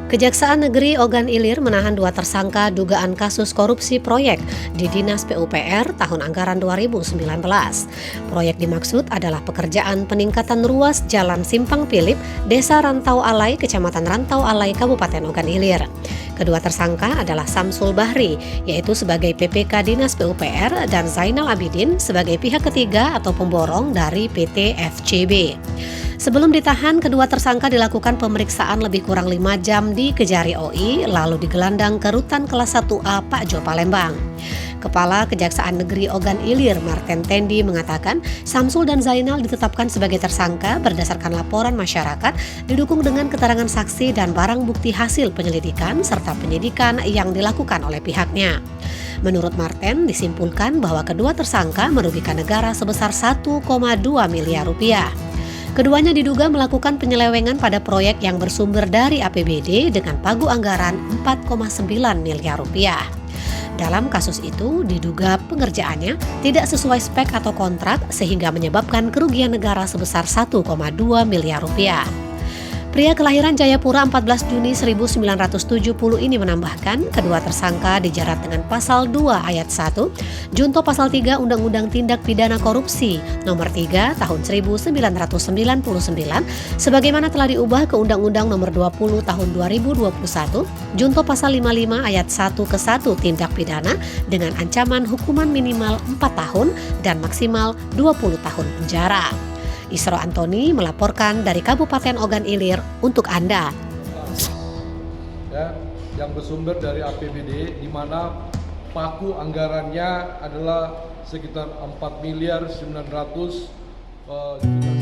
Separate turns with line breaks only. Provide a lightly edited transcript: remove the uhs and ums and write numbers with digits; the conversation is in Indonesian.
Kejaksaan Negeri Ogan Ilir menahan 2 tersangka dugaan kasus korupsi proyek di Dinas PUPR tahun anggaran 2019. Proyek dimaksud adalah pekerjaan peningkatan ruas Jalan Simpang Pilip, Desa Rantau Alai, Kecamatan Rantau Alai, Kabupaten Ogan Ilir. Kedua tersangka adalah Samsul Bahri, yaitu sebagai PPK Dinas PUPR, dan Zainal Abidin sebagai pihak ketiga atau pemborong dari PT FCB. Sebelum ditahan, kedua tersangka dilakukan pemeriksaan lebih kurang 5 jam di Kejari OI, lalu digelandang ke Rutan Kelas 1A Pak Jo Palembang. Kepala Kejaksaan Negeri Ogan Ilir, Marten Tendi, mengatakan Samsul dan Zainal ditetapkan sebagai tersangka berdasarkan laporan masyarakat, didukung dengan keterangan saksi dan barang bukti hasil penyelidikan serta penyidikan yang dilakukan oleh pihaknya. Menurut Marten, disimpulkan bahwa kedua tersangka merugikan negara sebesar 1,2 miliar rupiah. Keduanya diduga melakukan penyelewengan pada proyek yang bersumber dari APBD dengan pagu anggaran 4,9 miliar rupiah. Dalam kasus itu, diduga pengerjaannya tidak sesuai spek atau kontrak sehingga menyebabkan kerugian negara sebesar 1,2 miliar rupiah. Pria kelahiran Jayapura 14 Juni 1970 ini menambahkan kedua tersangka dijerat dengan pasal 2 ayat 1, junto pasal 3 Undang-Undang Tindak Pidana Korupsi nomor 3 tahun 1999 sebagaimana telah diubah ke Undang-Undang nomor 20 tahun 2021, junto pasal 55 ayat 1 ke 1 tindak pidana dengan ancaman hukuman minimal 4 tahun dan maksimal 20 tahun penjara. Isro Antoni melaporkan dari Kabupaten Ogan Ilir untuk Anda.
Ya, yang bersumber dari APBD, di mana paku anggarannya adalah sekitar 4 miliar 900 juta.